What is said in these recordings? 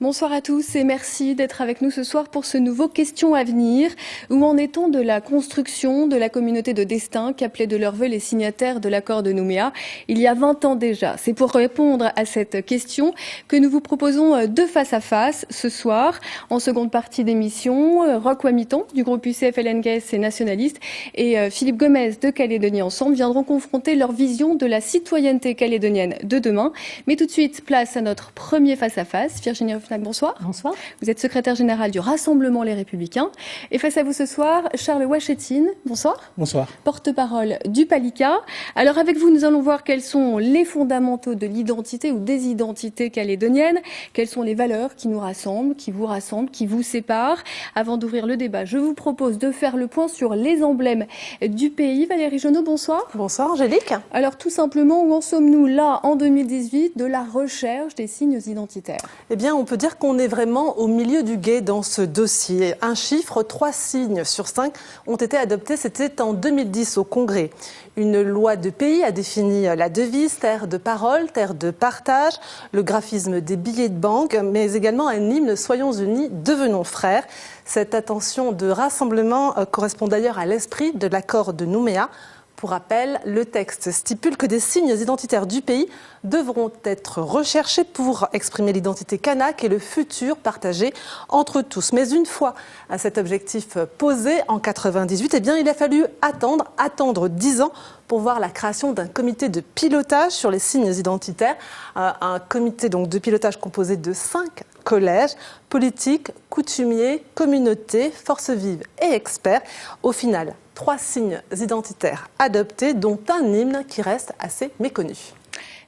Bonsoir à tous et merci d'être avec nous ce soir pour ce nouveau Question à venir. Où en est-on de la construction de la communauté de destin qu'appelaient de leur vœu les signataires de l'accord de Nouméa il y a 20 ans déjà? C'est pour répondre à cette question que nous vous proposons deux face-à-face ce soir. En seconde partie d'émission, Roch Wamiton du groupe UCF LNKS et nationaliste et Philippe Gomez de Calédonie Ensemble viendront confronter leur vision de la citoyenneté calédonienne de demain. Mais tout de suite, place à notre premier face-à-face. Virginie Ruffnac, bonsoir. Bonsoir. Vous êtes secrétaire générale du Rassemblement Les Républicains. Et face à vous ce soir, Charles Ouachetine, bonsoir. Bonsoir. Porte-parole du PALICA. Alors avec vous, nous allons voir quels sont les fondamentaux de l'identité ou des identités calédoniennes, quelles sont les valeurs qui nous rassemblent, qui vous séparent. Avant d'ouvrir le débat, je vous propose de faire le point sur les emblèmes du pays. Valérie Genot, bonsoir. Bonsoir Angélique. Alors tout simplement, où en sommes-nous là en 2018 de la recherche des signes identitaires? Eh bien, on peut dire qu'on est vraiment au milieu du gué dans ce dossier. Un chiffre, 3 signes sur 5 ont été adoptés, c'était en 2010 au Congrès. Une loi de pays a défini la devise, terre de parole, terre de partage, le graphisme des billets de banque, mais également un hymne « Soyons unis, devenons frères ». Cette intention de rassemblement correspond d'ailleurs à l'esprit de l'accord de Nouméa. Pour rappel, le texte stipule que des signes identitaires du pays devront être recherchés pour exprimer l'identité kanak et le futur partagé entre tous. Mais une fois cet objectif posé en 1998, eh bien, il a fallu attendre 10 ans pour voir la création d'un comité de pilotage sur les signes identitaires. Un comité donc de pilotage composé de 5 collèges, politiques, coutumiers, communautés, forces vives et experts. Au final, 3 signes identitaires adoptés, dont un hymne qui reste assez méconnu.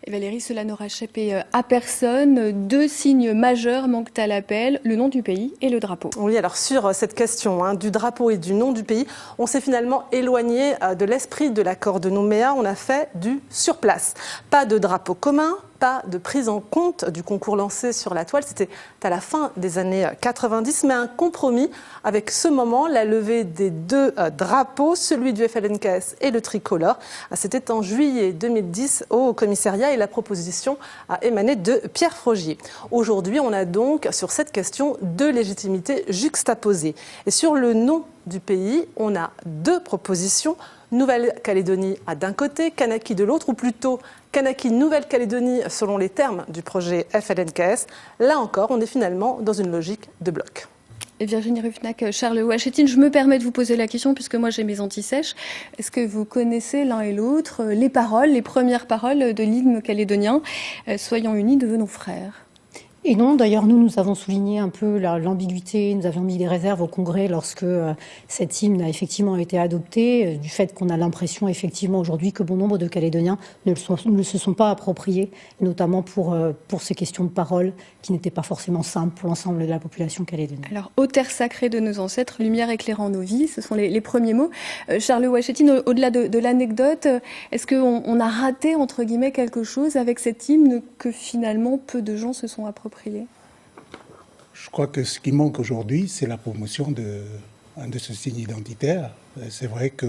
Et Valérie, cela n'aura échappé à personne. 2 signes majeurs manquent à l'appel, le nom du pays et le drapeau. Oui, alors sur cette question du drapeau et du nom du pays, on s'est finalement éloigné de l'esprit de l'accord de Nouméa. On a fait du surplace. Pas de drapeau commun, pas de prise en compte du concours lancé sur la toile. C'était à la fin des années 90, mais un compromis avec ce moment, la levée des 2 drapeaux, celui du FLNKS et le tricolore. C'était en juillet 2010 au commissariat et la proposition a émané de Pierre Frogier. Aujourd'hui, on a donc sur cette question 2 légitimités juxtaposées. Et sur le nom du pays, on a 2 propositions. Nouvelle-Calédonie d'un côté, Kanaki de l'autre, ou plutôt Kanaki Nouvelle-Calédonie selon les termes du projet FLNKS. Là encore, on est finalement dans une logique de bloc. Et Virginie Ruffnac, Charles Ouachetine, je me permets de vous poser la question puisque moi j'ai mes antisèches. Est-ce que vous connaissez l'un et l'autre les paroles, les premières paroles de l'hymne calédonien « Soyons unis, devenons frères ». Et non, d'ailleurs, nous avons souligné un peu l'ambiguïté, nous avions mis des réserves au Congrès lorsque cet hymne a effectivement été adopté, du fait qu'on a l'impression effectivement aujourd'hui que bon nombre de Calédoniens ne se sont pas appropriés, notamment pour ces questions de parole qui n'étaient pas forcément simples pour l'ensemble de la population calédonienne. Alors, ô terre sacrée de nos ancêtres, lumière éclairant nos vies, ce sont les premiers mots. Charles Ouachetine, au-delà de l'anecdote, est-ce qu'on a raté, entre guillemets, quelque chose avec cet hymne que finalement peu de gens se sont appropriés? Je crois que ce qui manque aujourd'hui, c'est la promotion de ce signe identitaire. C'est vrai qu'à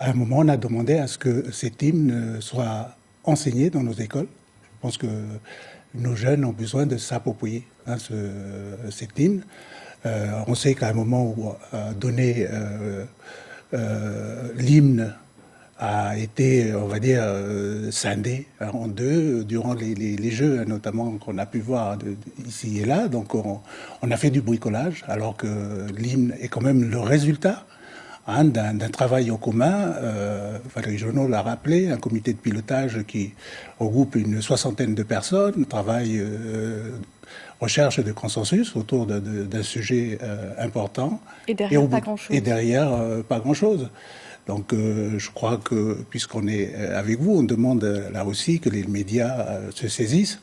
un moment, on a demandé à ce que cet hymne soit enseigné dans nos écoles. Je pense que nos jeunes ont besoin de s'approprier cet hymne. On sait qu'à un moment où donner l'hymne a été, on va dire, scindé en 2 durant les Jeux, notamment qu'on a pu voir ici et là. Donc on a fait du bricolage, alors que l'hymne est quand même le résultat d'un travail en commun. Valérie Genot l'a rappelé, un comité de pilotage qui regroupe une 60aine de personnes, travaille recherche de consensus autour d'un sujet important. Et derrière, pas grand-chose. Et derrière, pas grand-chose. Donc je crois que, puisqu'on est avec vous, on demande là aussi que les médias se saisissent.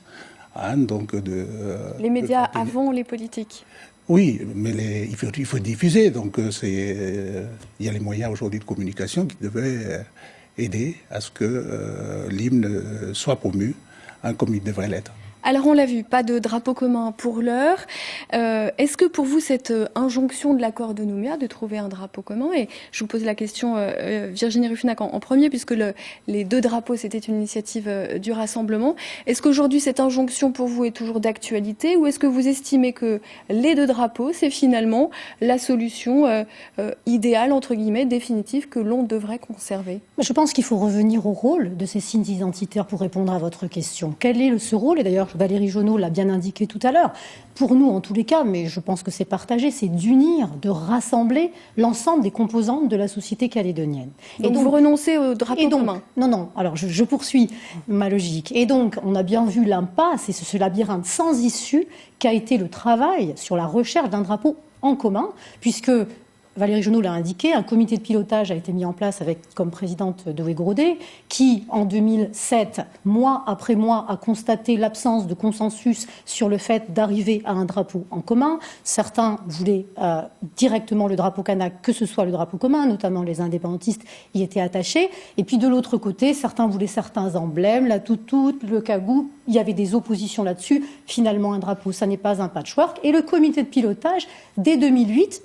Les médias avant les politiques. Oui, mais il faut diffuser. Donc il y a les moyens aujourd'hui de communication qui devraient aider à ce que l'hymne soit promu comme il devrait l'être. Alors on l'a vu, pas de drapeau commun pour l'heure. Est-ce que pour vous cette injonction de l'accord de Nouméa de trouver un drapeau commun, et je vous pose la question Virginie Ruffinac en premier, puisque les 2 drapeaux c'était une initiative du Rassemblement, est-ce qu'aujourd'hui cette injonction pour vous est toujours d'actualité, ou est-ce que vous estimez que les 2 drapeaux c'est finalement la solution idéale, entre guillemets, définitive, que l'on devrait conserver? Je pense qu'il faut revenir au rôle de ces signes identitaires pour répondre à votre question. Quel est ce rôle? Et d'ailleurs, Valérie Jonot l'a bien indiqué tout à l'heure. Pour nous, en tous les cas, mais je pense que c'est partagé, c'est d'unir, de rassembler l'ensemble des composantes de la société calédonienne. Donc vous renoncez au drapeau commun? Non. Alors, je poursuis ma logique. Et donc, on a bien vu l'impasse et ce labyrinthe sans issue qu'a été le travail sur la recherche d'un drapeau en commun, puisque Valérie Jonot l'a indiqué, un comité de pilotage a été mis en place avec comme présidente Doé Grodet, qui en 2007, mois après mois, a constaté l'absence de consensus sur le fait d'arriver à un drapeau en commun. Certains voulaient directement le drapeau kanak, que ce soit le drapeau commun, notamment les indépendantistes y étaient attachés. Et puis de l'autre côté, certains voulaient certains emblèmes, la toutoute, le kagou. Il y avait des oppositions là-dessus. Finalement, un drapeau, ça n'est pas un patchwork. Et le comité de pilotage, dès 2008,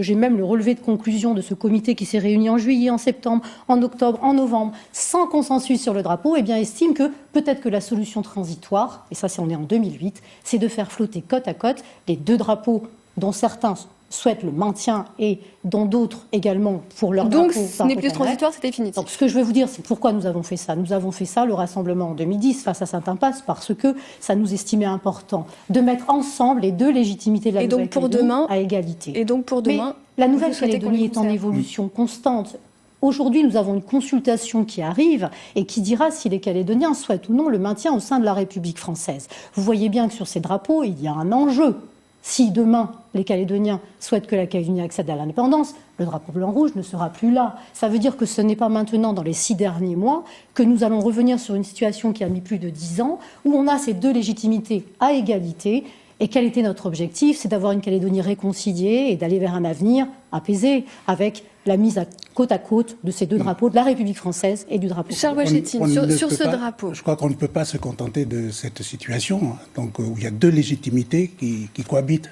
j'ai même le relevé de conclusion de ce comité qui s'est réuni en juillet, en septembre, en octobre, en novembre, sans consensus sur le drapeau, estime que peut-être que la solution transitoire, et ça on est en 2008, c'est de faire flotter côte à côte les 2 drapeaux dont certains souhaitent le maintien et dont d'autres également pour leur drapeau. Donc ce n'est plus transitoire, c'est définitif. Donc ce que je veux vous dire, c'est pourquoi nous avons fait ça. Nous avons fait ça, le Rassemblement en 2010, face à cette impasse, parce que ça nous estimait important de mettre ensemble les 2 légitimités de la Nouvelle-Calédonie à égalité. Et donc pour demain, mais la Nouvelle-Calédonie est en évolution constante. Aujourd'hui, nous avons une consultation qui arrive et qui dira si les Calédoniens souhaitent ou non le maintien au sein de la République française. Vous voyez bien que sur ces drapeaux, il y a un enjeu. Si demain, les Calédoniens souhaitent que la Calédonie accède à l'indépendance, le drapeau blanc-rouge ne sera plus là. Ça veut dire que ce n'est pas maintenant, dans les 6 derniers mois, que nous allons revenir sur une situation qui a mis plus de 10 ans, où on a ces 2 légitimités à égalité. Et quel était notre objectif? C'est d'avoir une Calédonie réconciliée et d'aller vers un avenir apaisé, avec la mise à côte de ces 2 drapeaux, de la République française et du drapeau. Charles Wojcicki, sur ce drapeau. Je crois qu'on ne peut pas se contenter de cette situation, donc, où il y a 2 légitimités qui cohabitent.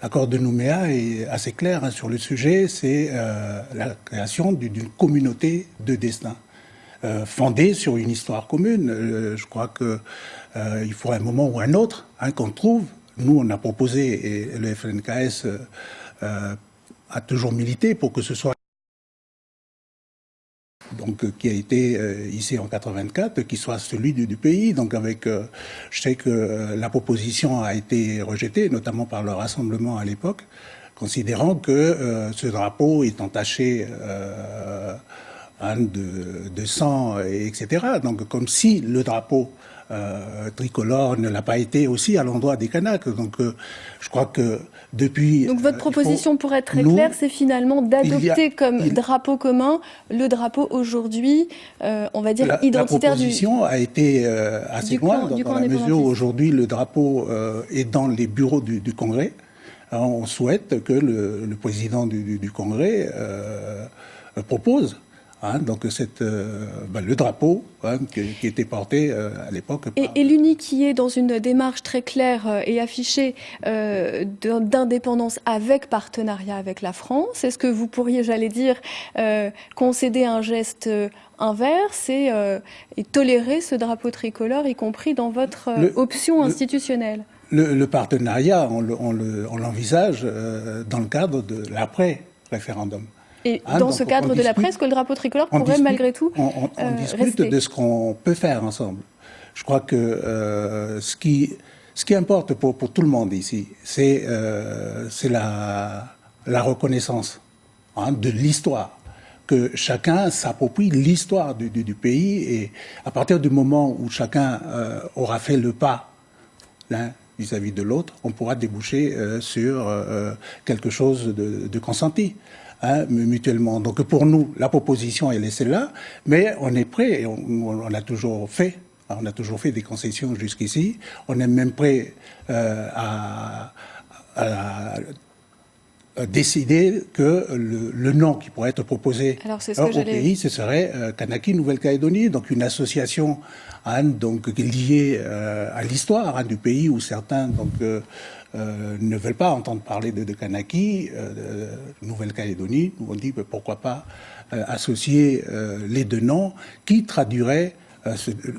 L'accord de Nouméa est assez clair sur le sujet, c'est la création d'une communauté de destin, fondée sur une histoire commune. Je crois qu'il faut un moment ou un autre qu'on trouve. Nous, on a proposé, et le FLNKS a toujours milité pour que ce soit qui a été ici en 84, qui soit celui du pays. Donc je sais que la proposition a été rejetée, notamment par le Rassemblement à l'époque, considérant que ce drapeau est entaché de sang, etc. Donc comme si le drapeau tricolore ne l'a pas été aussi à l'endroit des Kanaks. Donc je crois que depuis... Donc votre proposition, pour être très claire, c'est finalement d'adopter comme drapeau commun le drapeau aujourd'hui, on va dire, identitaire la proposition a été assez loin, dans la mesure où aujourd'hui le drapeau est dans les bureaux du Congrès. Alors, on souhaite que le président du Congrès propose donc le drapeau qui était porté à l'époque. Et l'UNI qui est dans une démarche très claire et affichée d'indépendance avec partenariat avec la France, est-ce que vous pourriez, j'allais dire, concéder un geste inverse et tolérer ce drapeau tricolore, y compris dans votre option institutionnelle? Le partenariat, on l'envisage dans le cadre de l'après-référendum. Et dans ce cadre de la presse, que le drapeau tricolore pourrait malgré tout on discute rester. De ce qu'on peut faire ensemble. Je crois que ce qui importe pour tout le monde ici, c'est la reconnaissance de l'histoire, que chacun s'approprie l'histoire du pays, et à partir du moment où chacun aura fait le pas l'un vis-à-vis de l'autre, on pourra déboucher sur quelque chose de consenti. Mutuellement. Donc pour nous, la proposition elle est celle-là, mais on est prêt, et on a toujours fait. On a toujours fait des concessions jusqu'ici. On est même prêt à décidé que le nom qui pourrait être proposé au pays, ce serait Kanaki Nouvelle-Calédonie, donc une association donc liée à l'histoire du pays où certains ne veulent pas entendre parler de Kanaki, Nouvelle-Calédonie. Nous on dit pourquoi pas associer les deux noms qui traduiraient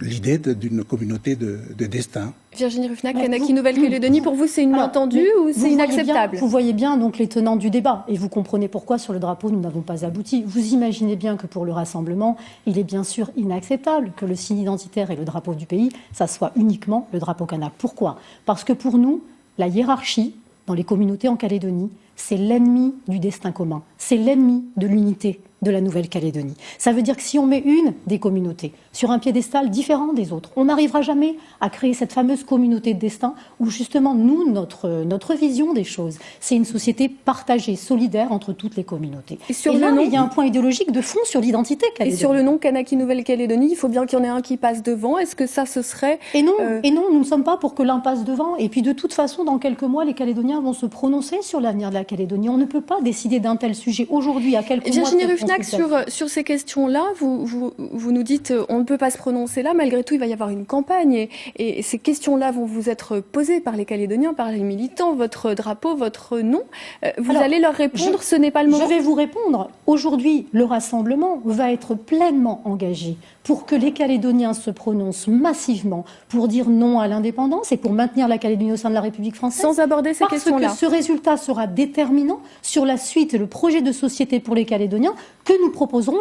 l'idée d'une communauté de destin. Virginie Ruffnac, Kanaki Nouvelle-Calédonie, pour vous c'est une main tendue ou c'est inacceptable? Vous voyez bien donc les tenants du débat et vous comprenez pourquoi sur le drapeau nous n'avons pas abouti. Vous imaginez bien que pour le rassemblement, il est bien sûr inacceptable que le signe identitaire et le drapeau du pays, ça soit uniquement le drapeau kanak. Pourquoi? Parce que pour nous, la hiérarchie dans les communautés en Calédonie, c'est l'ennemi du destin commun, c'est l'ennemi de l'unité de la Nouvelle-Calédonie. Ça veut dire que si on met une des communautés sur un piédestal différent des autres, on n'arrivera jamais à créer cette fameuse communauté de destin où justement nous, notre vision des choses, c'est une société partagée, solidaire entre toutes les communautés. Et là, il y a un point idéologique de fond sur l'identité calédonienne. Et sur le nom Kanaki Nouvelle-Calédonie, il faut bien qu'il y en ait un qui passe devant. Est-ce que ça, ce serait... Et non, nous ne sommes pas pour que l'un passe devant. Et puis de toute façon, dans quelques mois, les Calédoniens vont se prononcer sur l'avenir de la Calédonie. On ne peut pas décider d'un tel sujet aujourd'hui, à quelques mois. Virginie Ruffnac, sur ces questions-là, vous nous dites on ne peut pas se prononcer là. Malgré tout, il va y avoir une campagne et ces questions-là vont vous être posées par les Calédoniens, par les militants, votre drapeau, votre nom. Vous allez leur répondre, ce n'est pas le moment. Je vais vous répondre. Aujourd'hui, le rassemblement va être pleinement engagé pour que les Calédoniens se prononcent massivement pour dire non à l'indépendance et pour maintenir la Calédonie au sein de la République française. Sans aborder ces questions-là. Parce que ce résultat sera déterminant sur la suite et le projet de société pour les Calédoniens que nous proposerons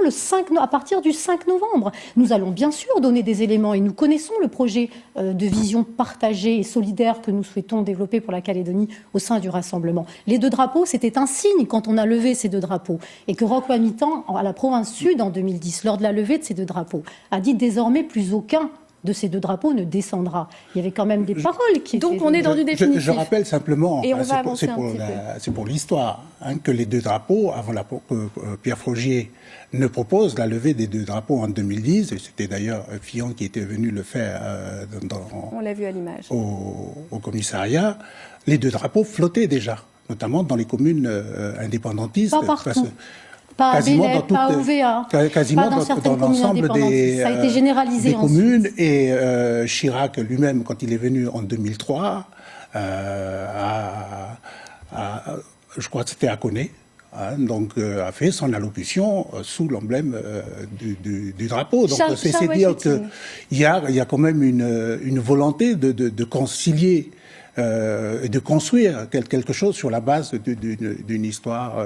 à partir du 5 novembre. Nous allons bien sûr donner des éléments et nous connaissons le projet de vision partagée et solidaire que nous souhaitons développer pour la Calédonie au sein du rassemblement. Les deux drapeaux, c'était un signe quand on a levé ces deux drapeaux et que Roch Wamitan, à la province sud en 2010, lors de la levée de ces deux drapeaux, a dit désormais plus aucun de ces deux drapeaux ne descendra. Il y avait quand même des paroles qui Donc on est dans du définitif. Je rappelle simplement, c'est pour l'histoire, que les deux drapeaux, avant que Pierre Frogier ne propose la levée des deux drapeaux en 2010, et c'était d'ailleurs Fillon qui était venu le faire on l'a vu à l'image. Au commissariat, les deux drapeaux flottaient déjà, notamment dans les communes indépendantistes. Pas partout. Pas à Bélep, pas à OVA, quasiment pas dans certaines communes indépendantistes. Ça a été généralisé des communes. Et Chirac lui-même, quand il est venu en 2003, je crois que c'était à Koné, a fait son allocution sous l'emblème du drapeau. Donc c'est dire qu'il y a quand même une volonté de concilier et de construire quelque chose sur la base d'une histoire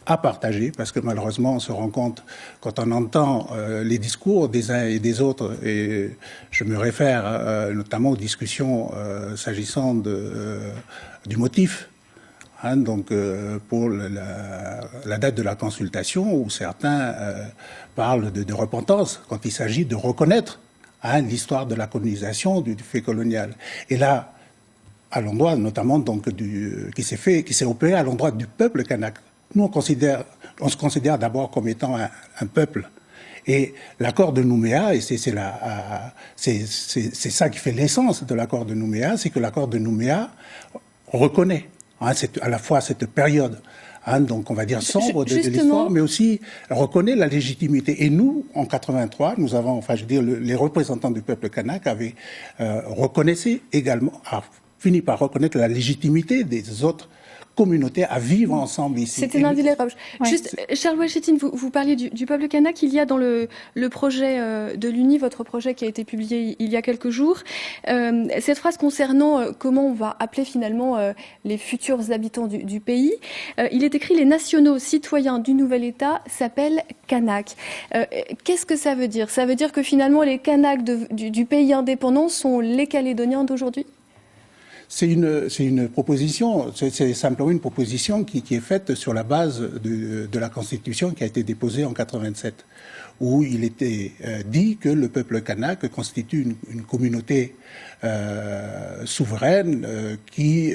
à partager, parce que malheureusement on se rend compte quand on entend les discours des uns et des autres, et je me réfère notamment aux discussions s'agissant du motif, pour la date de la consultation, où certains parlent de repentance quand il s'agit de reconnaître l'histoire de la colonisation, du fait colonial. Et là, à l'endroit notamment qui s'est opéré à l'endroit du peuple kanak. Nous, on se considère d'abord comme étant un peuple. Et l'accord de Nouméa, et c'est ça qui fait l'essence de l'accord de Nouméa, c'est que l'accord de Nouméa reconnaît à la fois cette période, donc on va dire sombre de l'histoire, mais aussi reconnaît la légitimité. Et nous, en 83, nous avons, les représentants du peuple kanak avaient fini par reconnaître la légitimité des autres communauté à vivre ensemble ici. C'était l'indélébable. Ouais. Juste, Charles Ouachetine, vous parliez du peuple kanak. Il y a dans le projet de l'UNI, votre projet qui a été publié il y a quelques jours, cette phrase concernant comment on va appeler finalement les futurs habitants du pays. Il est écrit « Les nationaux citoyens du nouvel État s'appellent kanak ». Qu'est-ce que ça veut dire? Ça veut dire que finalement les kanaks du pays indépendant sont les Calédoniens d'aujourd'hui? C'est une proposition, c'est simplement une proposition qui est faite sur la base de la Constitution qui a été déposée en 87, où il était dit que le peuple kanak constitue une communauté souveraine qui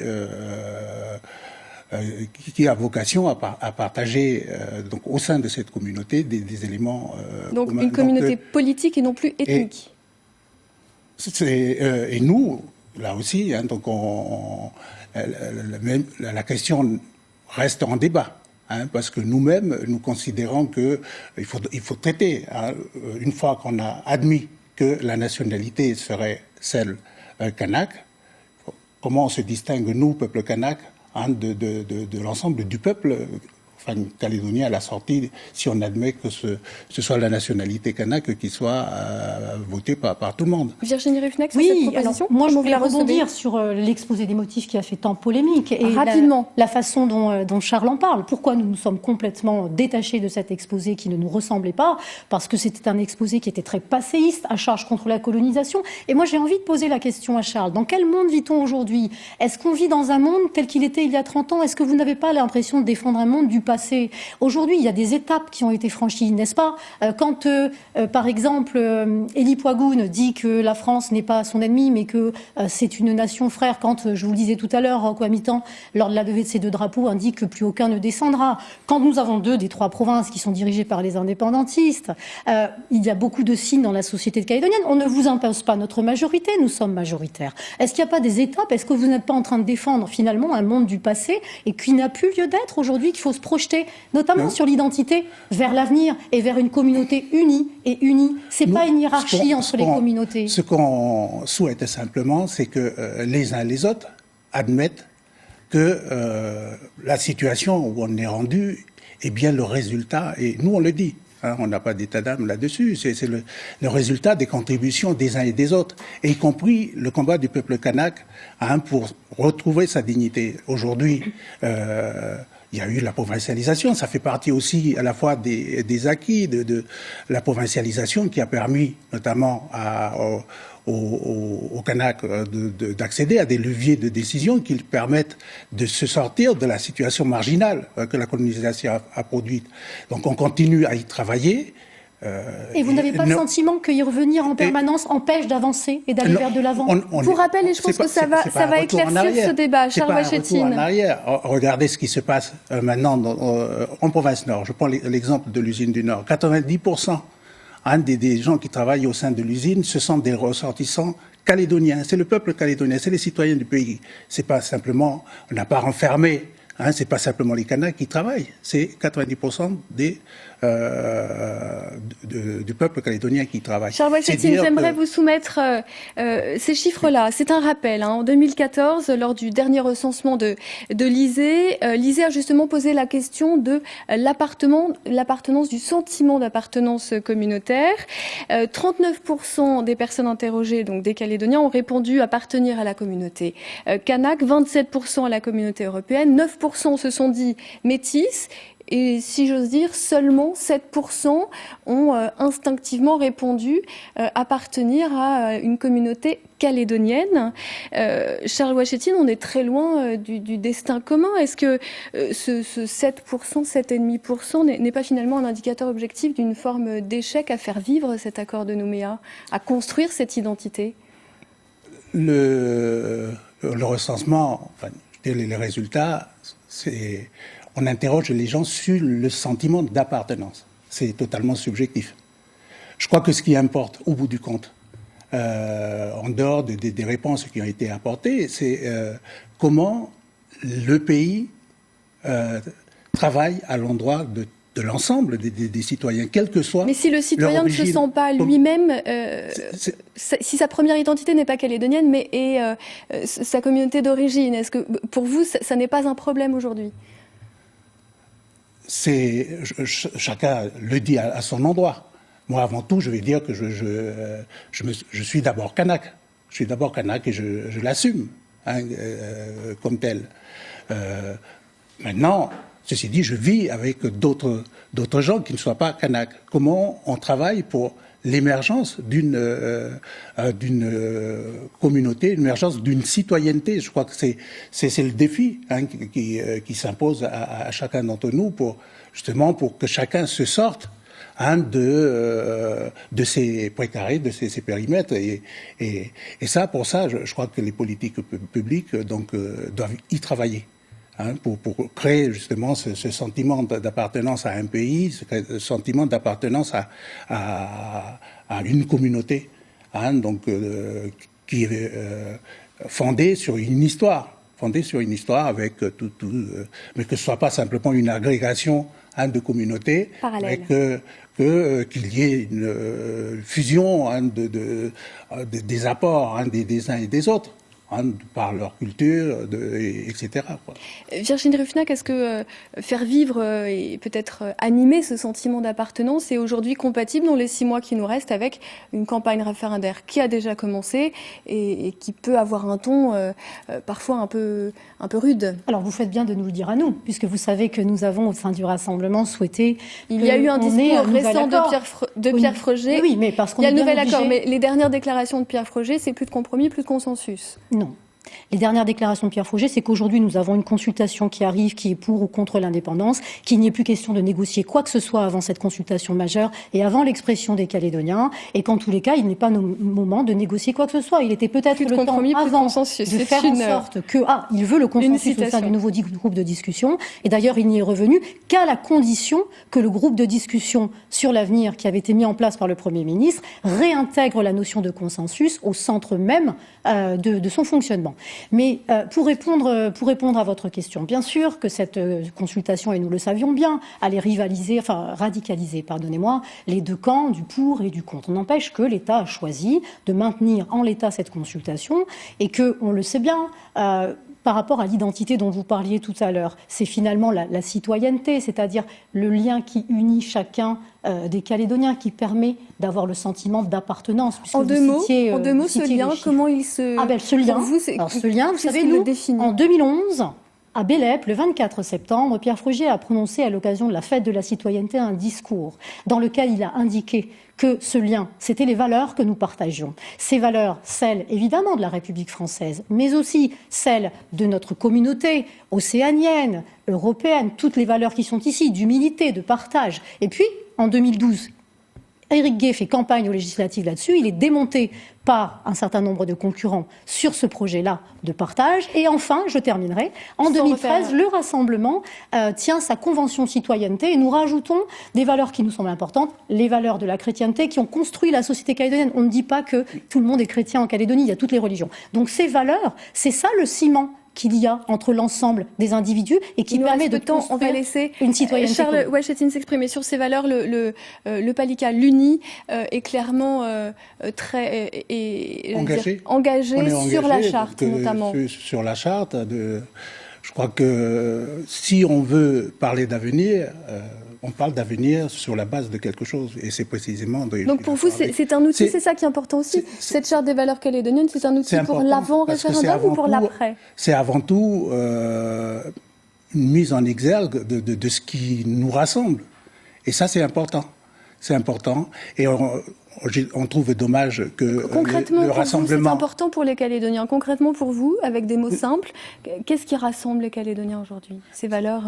a vocation à partager donc au sein de cette communauté des éléments donc communs. Une communauté politique et non plus ethnique. Et nous, là aussi, donc la question reste en débat. Parce que nous-mêmes, nous considérons qu'il faut traiter, une fois qu'on a admis que la nationalité serait celle kanak, comment on se distingue, nous, peuple kanak, de l'ensemble du peuple calédonien à la sortie, si on admet que ce soit la nationalité kanak qui soit votée par tout le monde. Virginie Ruffneck, sur cette proposition, alors, moi je voulais rebondir sur l'exposé des motifs qui a fait tant polémique et rapidement la façon dont Charles en parle. Pourquoi nous sommes complètement détachés de cet exposé qui ne nous ressemblait pas? Parce que c'était un exposé qui était très passéiste, à charge contre la colonisation. Et moi j'ai envie de poser la question à Charles. Dans quel monde vit-on aujourd'hui? Est-ce qu'on vit dans un monde tel qu'il était il y a 30 ans? Est-ce que vous n'avez pas l'impression de défendre un monde du passé? Aujourd'hui, il y a des étapes qui ont été franchies, n'est-ce pas? Quand, par exemple, Élie Poigoune dit que la France n'est pas son ennemi, mais que c'est une nation frère, quand, je vous le disais tout à l'heure, Rocco Amitan, lors de la levée de ces 2 drapeaux, indique que plus aucun ne descendra. Quand nous avons 2 des 3 provinces qui sont dirigées par les indépendantistes, il y a beaucoup de signes dans la société calédonienne. On ne vous impose pas notre majorité, nous sommes majoritaires. Est-ce qu'il n'y a pas des étapes? Est-ce que vous n'êtes pas en train de défendre finalement un monde du passé et qui n'a plus lieu d'être aujourd'hui, qu'il faut se projeter notamment sur l'identité, vers l'avenir et vers une communauté unie et unie. C'est pas une hiérarchie entre les communautés. Ce qu'on souhaite simplement, c'est que les uns et les autres admettent que la situation où on est rendu est bien le résultat, et nous on le dit, on n'a pas d'état d'âme là-dessus, c'est le résultat des contributions des uns et des autres, et y compris le combat du peuple kanak pour retrouver sa dignité. Aujourd'hui, il y a eu la provincialisation, ça fait partie aussi à la fois des acquis de la provincialisation qui a permis notamment aux Kanaks d'accéder à des leviers de décision qui permettent de se sortir de la situation marginale que la colonisation a produite. Donc on continue à y travailler. Et vous n'avez pas le sentiment qu'y revenir en permanence empêche d'avancer et d'aller vers de l'avant? Pour rappel, et je pense que ça va éclaircir ce débat, Charles Wachetine. En arrière. Regardez ce qui se passe maintenant en province Nord. Je prends l'exemple de l'usine du Nord. 90% des gens qui travaillent au sein de l'usine, ce sont des ressortissants calédoniens. C'est le peuple calédonien, c'est les citoyens du pays. C'est pas simplement, on n'a pas renfermé. C'est pas simplement les Kanaks qui travaillent, c'est 90% du peuple calédonien qui travaille. Charles Wachetine, j'aimerais vous soumettre ces chiffres-là. C'est un rappel. En 2014, lors du dernier recensement de l'ISEE, l'ISEE a justement posé la question de l'appartenance, du sentiment d'appartenance communautaire. 39% des personnes interrogées, donc des Calédoniens, ont répondu appartenir à la communauté kanak, 27% à la communauté européenne, 9% se sont dit métis, et si j'ose dire, seulement 7% ont instinctivement répondu appartenir à une communauté calédonienne. Charles Wachetine, on est très loin du destin commun. Est-ce que ce 7%, 7,5% n'est pas finalement un indicateur objectif d'une forme d'échec à faire vivre cet accord de Nouméa, à construire cette identité? Le recensement, les résultats, on interroge les gens sur le sentiment d'appartenance. C'est totalement subjectif. Je crois que ce qui importe, au bout du compte, en dehors des réponses qui ont été apportées, c'est comment le pays travaille à l'endroit de l'ensemble des citoyens, quel que soit. Mais si le citoyen ne se sent pas lui-même, si sa première identité n'est pas calédonienne, mais est sa communauté d'origine, est-ce que pour vous, ça n'est pas un problème aujourd'hui? Chacun le dit à son endroit. Moi, avant tout, je vais dire que je suis d'abord kanak. Je suis d'abord kanak et je l'assume comme tel. Maintenant, ceci dit, je vis avec d'autres gens qui ne soient pas kanak. Comment on travaille pour l'émergence d'une communauté, l'émergence d'une citoyenneté? Je crois que c'est le défi qui s'impose à chacun d'entre nous pour que chacun se sorte de ces précarés, de ces périmètres. Et ça, pour ça, je crois que les politiques publiques doivent y travailler. Pour créer justement ce sentiment d'appartenance à un pays, ce sentiment d'appartenance à une communauté, qui est fondée sur une histoire. fondée sur une histoire avec mais que ce soit pas simplement une agrégation de communautés, parallèle. Mais qu'il y ait une fusion des apports des uns et des autres. Par leur culture, etc. quoi. Virginie Ruffnac, est-ce que faire vivre et peut-être animer ce sentiment d'appartenance est aujourd'hui compatible dans les 6 mois qui nous restent avec une campagne référendaire qui a déjà commencé et qui peut avoir un ton parfois un peu rude? Alors vous faites bien de nous le dire à nous, puisque vous savez que nous avons au sein du Rassemblement souhaité... Il y a eu un discours récent de Pierre Froget. Oui, mais parce qu'on il y a le nouvel accord, mais les dernières déclarations de Pierre Froget, c'est plus de compromis, plus de consensus. Non. Les dernières déclarations de Pierre Froget, c'est qu'aujourd'hui, nous avons une consultation qui arrive, qui est pour ou contre l'indépendance, qu'il n'y ait plus question de négocier quoi que ce soit avant cette consultation majeure et avant l'expression des Calédoniens, et qu'en tous les cas, il n'est pas le moment de négocier quoi que ce soit. Il était peut-être le temps avant de faire en sorte que... il veut le consensus au sein du nouveau groupe de discussion, et d'ailleurs, il n'y est revenu qu'à la condition que le groupe de discussion sur l'avenir qui avait été mis en place par le Premier ministre réintègre la notion de consensus au centre même de son fonctionnement. Mais pour répondre à votre question, bien sûr que cette consultation, et nous le savions bien, allait radicaliser, les deux camps du pour et du contre. N'empêche que l'État a choisi de maintenir en l'état cette consultation et que, on le sait bien, par rapport à l'identité dont vous parliez tout à l'heure, c'est finalement la citoyenneté, c'est-à-dire le lien qui unit chacun des Calédoniens, qui permet d'avoir le sentiment d'appartenance. En deux mots, ce lien, comment il se... ce lien, vous savez, nous, en 2011... À Bélep, le 24 septembre, Pierre Froget a prononcé à l'occasion de la fête de la citoyenneté un discours dans lequel il a indiqué que ce lien, c'était les valeurs que nous partagions. Ces valeurs, celles évidemment de la République française, mais aussi celles de notre communauté océanienne, européenne, toutes les valeurs qui sont ici, d'humilité, de partage. Et puis, en 2012, Éric Guay fait campagne aux législatives là-dessus, il est démonté par un certain nombre de concurrents sur ce projet-là de partage. Et enfin, je terminerai, en 2013, le Rassemblement tient sa convention de citoyenneté et nous rajoutons des valeurs qui nous semblent importantes, les valeurs de la chrétienté qui ont construit la société calédonienne. On ne dit pas que tout le monde est chrétien en Calédonie, il y a toutes les religions. Donc ces valeurs, c'est ça le ciment qu'il y a entre l'ensemble des individus et qui permet de construire on va laisser une citoyenneté. Charles Ouachetine s'exprimer sur ces valeurs. Le Palika, l'UNI, est clairement très engagé sur la charte, notamment. Sur la charte, je crois que si on veut parler d'avenir, on parle d'avenir sur la base de quelque chose, et c'est précisément... Donc pour vous, c'est un outil, c'est ça qui est important aussi. Cette charte des valeurs calédoniennes, c'est un outil pour l'avant-référendum ou pour l'après? C'est avant tout une mise en exergue de ce qui nous rassemble. Et ça, c'est important. C'est important. Et on trouve dommage que le rassemblement... C'est important pour les Calédoniens. Concrètement pour vous, avec des mots simples, qu'est-ce qui rassemble les Calédoniens aujourd'hui? Ces valeurs,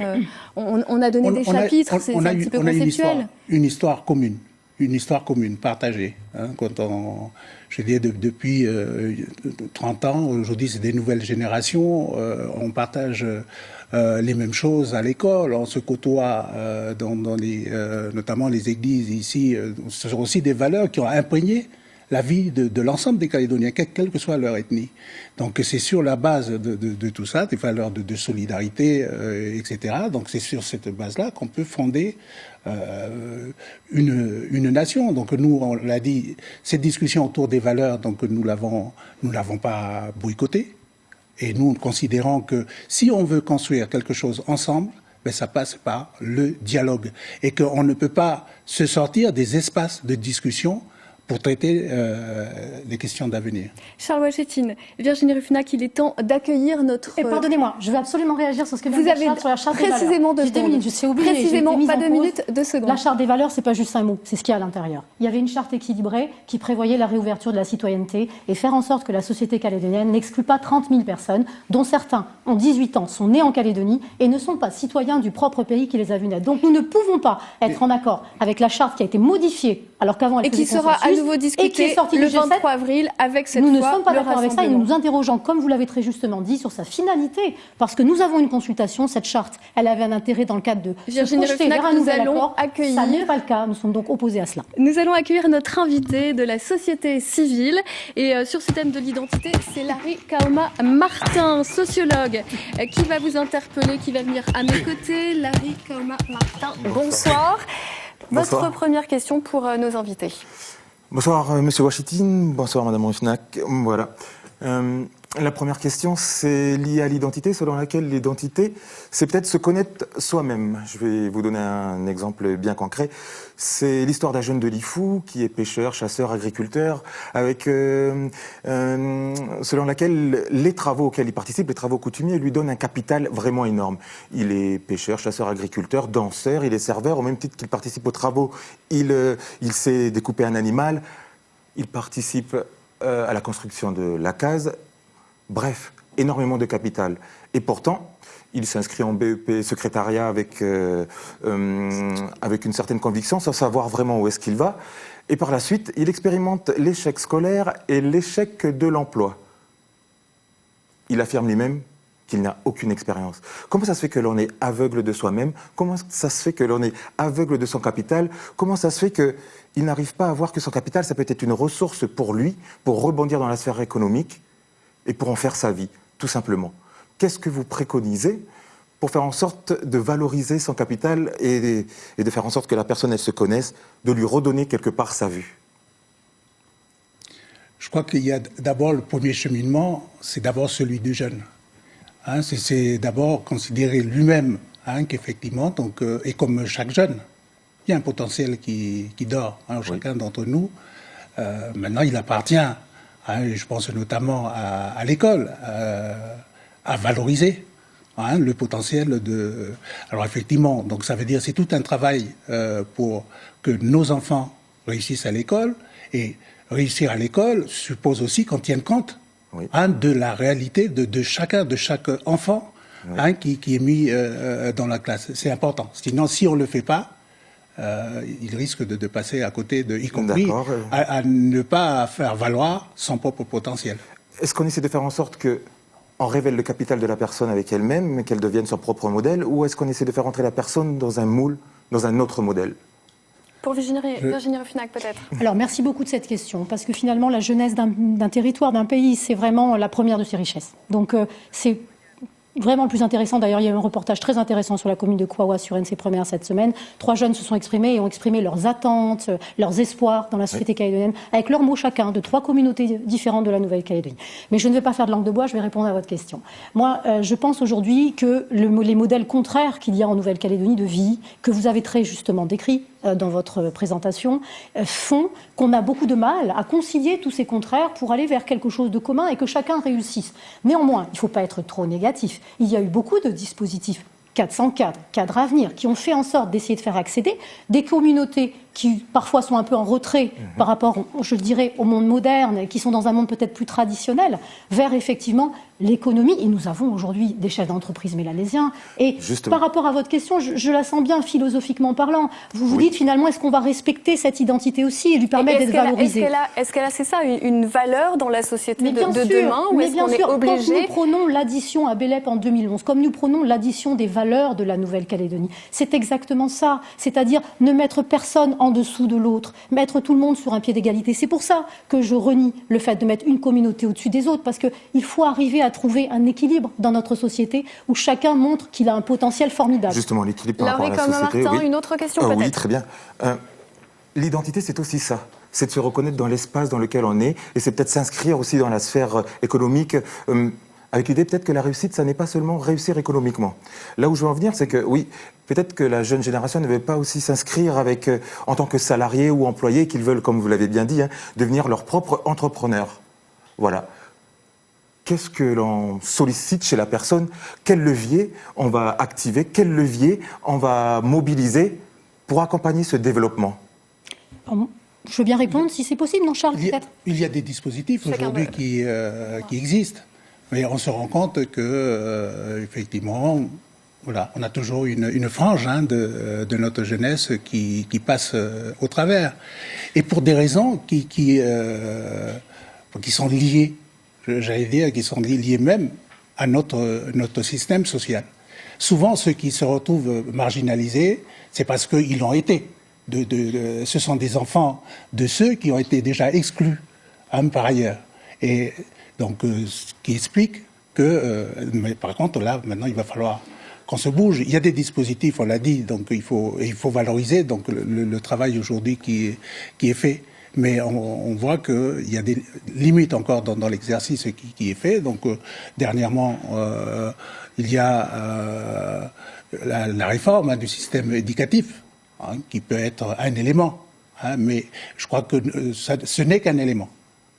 on a donné des chapitres, c'est un petit peu conceptuel. Une histoire commune, partagée. Je dis depuis 30 ans, aujourd'hui c'est des nouvelles générations, on partage les mêmes choses à l'école, on se côtoie notamment les églises ici. Ce sont aussi des valeurs qui ont imprégné la vie de l'ensemble des Calédoniens, quelle que soit leur ethnie. Donc c'est sur la base de tout ça, des valeurs de solidarité, etc. Donc c'est sur cette base-là qu'on peut fonder une nation. Donc nous, on l'a dit, cette discussion autour des valeurs, donc nous l'avons pas boycottée. Et nous considérons que si on veut construire quelque chose ensemble, ça passe par le dialogue. Et qu'on ne peut pas se sortir des espaces de discussion pour traiter les questions d'avenir. Charles Ouachetine, Virginie Ruffnac, il est temps d'accueillir notre... Pardonnez-moi, je vais absolument réagir sur ce que vous avez sur la charte précisément des valeurs. Je sais oublier. Précisément, pas 2 minutes, 2 secondes. La charte des valeurs, c'est pas juste un mot, c'est ce qu'il y a à l'intérieur. Il y avait une charte équilibrée qui prévoyait la réouverture de la citoyenneté et faire en sorte que la société calédonienne n'exclue pas 30 000 personnes, dont certains ont 18 ans, sont nés en Calédonie et ne sont pas citoyens du propre pays qui les a vus naître. Donc nous ne pouvons pas être en accord avec la charte qui a été modifiée alors qu'avant, et qui sera à nouveau discuté le 23 avril avec cette fois nous ne sommes pas le d'accord avec ça et nous rassemblement. nous interrogeons, comme vous l'avez très justement dit, sur sa finalité. Parce que nous avons une consultation, cette charte, elle avait un intérêt dans le cadre de Virginie se projeter Ruffnac, vers un nous nouvel allons accord. accueillir- Ça n'est pas le cas, nous sommes donc opposés à cela. Nous allons accueillir notre invité de la société civile. Et sur ce thème de l'identité, c'est Larry Kaoma-Martin, sociologue, qui va vous interpeller, qui va venir à mes côtés. Larry Kaoma-Martin, bonsoir. Bonsoir. Votre première question pour nos invités. Bonsoir Monsieur Washington, bonsoir Madame Ruffnac. Voilà. La première question, c'est lié à l'identité, selon laquelle l'identité, c'est peut-être se connaître soi-même. Je vais vous donner un exemple bien concret. C'est l'histoire d'un jeune de Lifou qui est pêcheur, chasseur, agriculteur, avec selon laquelle les travaux auxquels il participe, les travaux coutumiers, lui donnent un capital vraiment énorme. Il est pêcheur, chasseur, agriculteur, danseur, il est serveur, au même titre qu'il participe aux travaux, il sait découper un animal, il participe à la construction de la case. Bref, énormément de capital. Et pourtant, il s'inscrit en BEP secrétariat avec une certaine conviction, sans savoir vraiment où est-ce qu'il va. Et par la suite, il expérimente l'échec scolaire et l'échec de l'emploi. Il affirme lui-même qu'il n'a aucune expérience. Comment ça se fait que l'on est aveugle de soi-même? Comment ça se fait que l'on est aveugle de son capital? Comment ça se fait qu'il n'arrive pas à voir que son capital, ça peut être une ressource pour lui, pour rebondir dans la sphère économique et pour en faire sa vie, tout simplement? Qu'est-ce que vous préconisez pour faire en sorte de valoriser son capital et de faire en sorte que la personne, elle se connaisse, de lui redonner quelque part sa vue? Je crois qu'il y a d'abord le premier cheminement, c'est d'abord celui du jeune. Hein, c'est d'abord considérer lui-même qu'effectivement, donc, et comme chaque jeune, il y a un potentiel qui dort en chacun d'entre nous. Maintenant, il appartient, je pense notamment à l'école, à valoriser le potentiel de... Alors effectivement, donc ça veut dire c'est tout un travail pour que nos enfants réussissent à l'école, et réussir à l'école suppose aussi qu'on tienne compte de la réalité de chaque enfant qui est mis dans la classe. C'est important. Sinon, si on ne le fait pas, il risque de passer à côté, y compris à ne pas faire valoir son propre potentiel. Est-ce qu'on essaie de faire en sorte qu'on révèle le capital de la personne avec elle-même, qu'elle devienne son propre modèle, ou est-ce qu'on essaie de faire entrer la personne dans un moule, dans un autre modèle? Pour Virginie Ruffnac, peut-être. Alors, merci beaucoup de cette question, parce que finalement, la jeunesse d'un territoire, d'un pays, c'est vraiment la première de ses richesses. Donc, c'est vraiment le plus intéressant. D'ailleurs, il y a eu un reportage très intéressant sur la commune de Kouawa sur NC Première cette semaine. 3 jeunes se sont exprimés et ont exprimé leurs attentes, leurs espoirs dans la société calédonienne, avec leurs mots chacun, de 3 communautés différentes de la Nouvelle-Calédonie. Mais je ne vais pas faire de langue de bois, je vais répondre à votre question. Moi, je pense aujourd'hui que les modèles contraires qu'il y a en Nouvelle-Calédonie de vie, que vous avez très justement décrits dans votre présentation, font qu'on a beaucoup de mal à concilier tous ces contraires pour aller vers quelque chose de commun et que chacun réussisse. Néanmoins, il ne faut pas être trop négatif. Il y a eu beaucoup de dispositifs 404, cadres à venir, qui ont fait en sorte d'essayer de faire accéder des communautés qui parfois sont un peu en retrait par rapport, je dirais, au monde moderne, et qui sont dans un monde peut-être plus traditionnel, vers effectivement l'économie. Et nous avons aujourd'hui des chefs d'entreprise mélanésiens. Et par rapport à votre question, je la sens bien philosophiquement parlant. Vous vous dites finalement, est-ce qu'on va respecter cette identité aussi et lui permettre d'être valorisée? Est-ce qu'elle a, c'est ça, une valeur dans la société de demain, ou est-ce qu'on est Quand obligé... nous prenons l'addition à Bélep en 2011, comme nous prenons l'addition des valeurs de la Nouvelle-Calédonie, c'est exactement ça. C'est-à-dire ne mettre personne en dessous de l'autre, mettre tout le monde sur un pied d'égalité. C'est pour ça que je renie le fait de mettre une communauté au-dessus des autres, parce qu'il faut arriver à trouver un équilibre dans notre société où chacun montre qu'il a un potentiel formidable. Justement, l'équilibre par rapport à la société. Martin, une autre question peut-être. Oui, très bien. L'identité, c'est aussi ça. C'est de se reconnaître dans l'espace dans lequel on est, et c'est peut-être s'inscrire aussi dans la sphère économique, avec l'idée peut-être que la réussite, ça n'est pas seulement réussir économiquement. Là où je veux en venir, c'est que oui, peut-être que la jeune génération ne veut pas aussi s'inscrire avec, en tant que salarié ou employé, qu'ils veulent, comme vous l'avez bien dit, devenir leur propre entrepreneur. Voilà. Qu'est-ce que l'on sollicite chez la personne? Quel levier on va activer? Quel levier on va mobiliser pour accompagner ce développement? Je veux bien répondre, si c'est possible, non, Charles, peut-être? Il y a des dispositifs aujourd'hui qui existent. Mais on se rend compte que, effectivement, Voilà, on a toujours une frange de notre jeunesse qui passe au travers. Et pour des raisons qui sont liées, j'allais dire, qui sont liées même à notre système social. Souvent, ceux qui se retrouvent marginalisés, c'est parce qu'ils l'ont été. Ce sont des enfants de ceux qui ont été déjà exclus, par ailleurs. Et donc, ce qui explique que, mais par contre, là, maintenant, il va falloir qu'on se bouge. Il y a des dispositifs, on l'a dit, donc il faut valoriser donc le travail aujourd'hui qui est fait. Mais on voit qu'il y a des limites encore dans l'exercice qui est fait. Donc, dernièrement, il y a la réforme du système éducatif, qui peut être un élément. Mais je crois que ce n'est qu'un élément.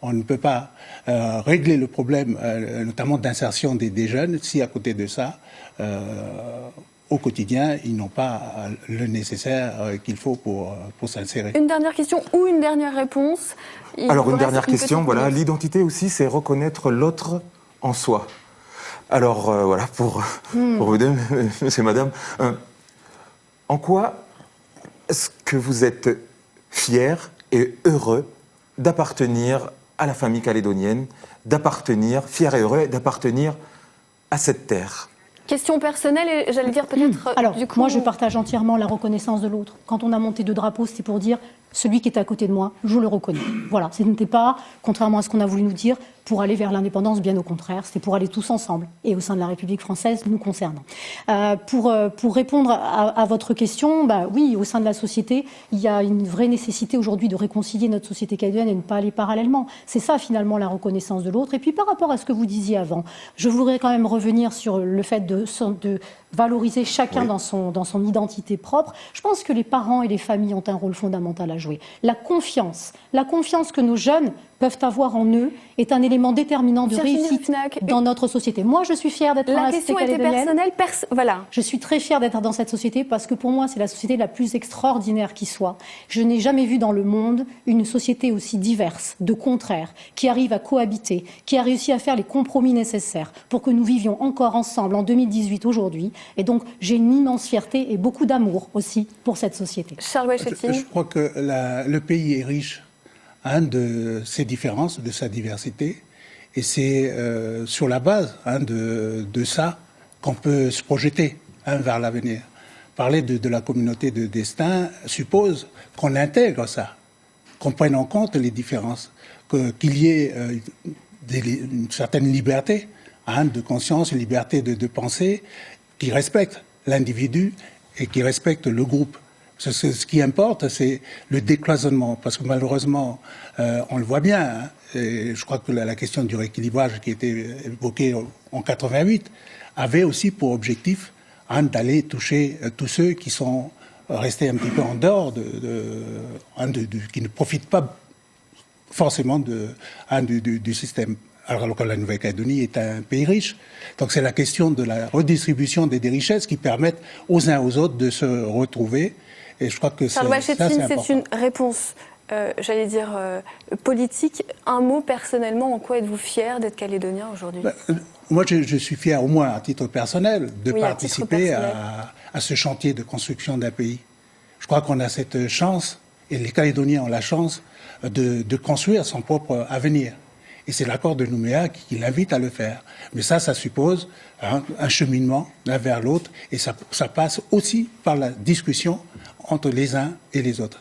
On ne peut pas régler le problème, notamment d'insertion des jeunes, si à côté de ça, au quotidien, ils n'ont pas le nécessaire qu'il faut pour s'insérer. Une dernière question ou une dernière réponse? Alors, une dernière question, voilà. L'identité aussi, c'est reconnaître l'autre en soi. Alors, voilà, pour vous deux, monsieur, madame, en quoi est-ce que vous êtes fiers et heureux d'appartenir à la famille calédonienne, fiers et heureux d'appartenir à cette terre? Question personnelle et j'allais dire peut-être... Alors, du coup, moi je partage entièrement la reconnaissance de l'autre. Quand on a monté 2 drapeaux, c'était pour dire celui qui est à côté de moi, je le reconnais. Voilà, ce n'était pas, contrairement à ce qu'on a voulu nous dire, pour aller vers l'indépendance, bien au contraire, c'était pour aller tous ensemble et au sein de la République française, nous concernant. Pour répondre à votre question, oui, au sein de la société, il y a une vraie nécessité aujourd'hui de réconcilier notre société calédonienne et ne pas aller parallèlement. C'est ça finalement la reconnaissance de l'autre. Et puis par rapport à ce que vous disiez avant, je voudrais quand même revenir sur le fait de valoriser chacun dans son identité propre. Je pense que les parents et les familles ont un rôle fondamental à jouer. La confiance que nos jeunes peuvent avoir en eux est un élément déterminant de réussite dans notre société. Moi, je suis fière d'être dans la société calédonienne. La question était personnelle, voilà. Je suis très fière d'être dans cette société parce que pour moi, c'est la société la plus extraordinaire qui soit. Je n'ai jamais vu dans le monde une société aussi diverse, de contraires, qui arrive à cohabiter, qui a réussi à faire les compromis nécessaires pour que nous vivions encore ensemble en 2018 aujourd'hui. Et donc, j'ai une immense fierté et beaucoup d'amour aussi pour cette société. Charles Wachtetine. Je crois que le pays est riche de ses différences, de sa diversité. Et c'est sur la base de ça qu'on peut se projeter vers l'avenir. Parler de la communauté de destin suppose qu'on intègre ça, qu'on prenne en compte les différences, qu'il y ait une certaine liberté de conscience, une liberté de pensée qui respecte l'individu et qui respecte le groupe. Ce qui importe, c'est le décloisonnement, parce que malheureusement, on le voit bien, et je crois que la question du rééquilibrage qui était évoquée en 88 avait aussi pour objectif d'aller toucher tous ceux qui sont restés un petit peu en dehors, qui ne profitent pas forcément du système. Alors que la Nouvelle-Calédonie est un pays riche. Donc c'est la question de la redistribution des richesses qui permettent aux uns aux autres de se retrouver. Et je crois que Charles Wachtetine, c'est une réponse, j'allais dire, politique. Un mot personnellement, en quoi êtes-vous fier d'être calédonien aujourd'hui? Moi, je suis fier, au moins à titre personnel, de participer à ce chantier de construction d'un pays. Je crois qu'on a cette chance, et les Calédoniens ont la chance, de construire son propre avenir. Et c'est l'accord de Nouméa qui l'invite à le faire. Mais ça suppose un cheminement l'un vers l'autre. Et ça passe aussi par la discussion entre les uns et les autres.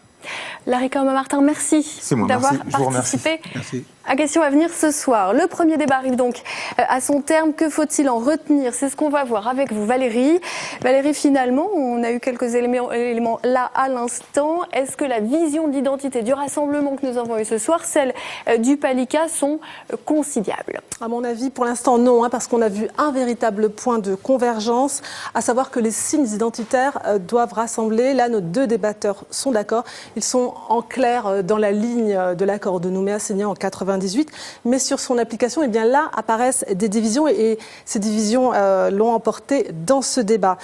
Larry Corma-Martin, merci d'avoir participé à Question à venir ce soir. Le premier débat arrive donc à son terme. Que faut-il en retenir? C'est ce qu'on va voir avec vous, Valérie. Valérie, finalement, on a eu quelques éléments là à l'instant. Est-ce que la vision d'identité du rassemblement que nous avons eu ce soir, celle du Palika, sont conciliables? À mon avis, pour l'instant, non, parce qu'on a vu un véritable point de convergence, à savoir que les signes identitaires doivent rassembler. Là, nos 2 débatteurs sont d'accord. Ils sont en clair dans la ligne de l'accord de Nouméa signé en 99. 98, mais sur son application, eh bien là apparaissent des divisions et ces divisions l'ont emporté dans ce débat.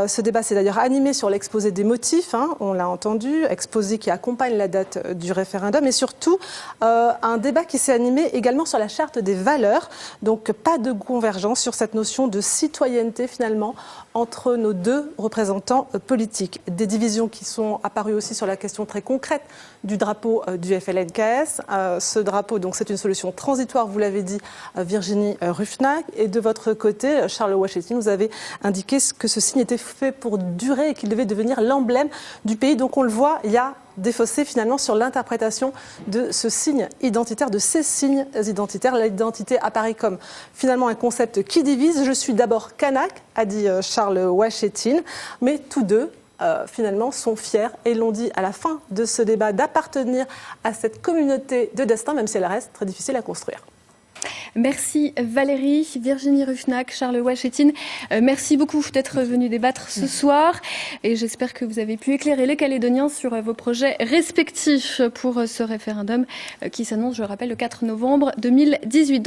Ce débat s'est d'ailleurs animé sur l'exposé des motifs, on l'a entendu, exposé qui accompagne la date du référendum, et surtout un débat qui s'est animé également sur la charte des valeurs. Donc pas de convergence sur cette notion de citoyenneté finalement entre nos deux représentants politiques. Des divisions qui sont apparues aussi sur la question très concrète du drapeau du FLNKS. Ce drapeau, donc, c'est une solution transitoire, vous l'avez dit, Virginie Ruffnac. Et de votre côté, Charles Ouachette, vous avez indiqué que ce signe était fait pour durer et qu'il devait devenir l'emblème du pays. Donc on le voit, il y a des fossés finalement sur l'interprétation de ce signe identitaire, de ces signes identitaires. L'identité apparaît comme finalement un concept qui divise. Je suis d'abord kanak, a dit Charles Ouachette, mais tous deux finalement sont fiers et l'ont dit à la fin de ce débat d'appartenir à cette communauté de destin, même si elle reste très difficile à construire. Merci Valérie, Virginie Ruffnac, Charles Ouachette. Merci beaucoup d'être venus débattre ce soir et j'espère que vous avez pu éclairer les Calédoniens sur vos projets respectifs pour ce référendum qui s'annonce, je le rappelle, le 4 novembre 2018.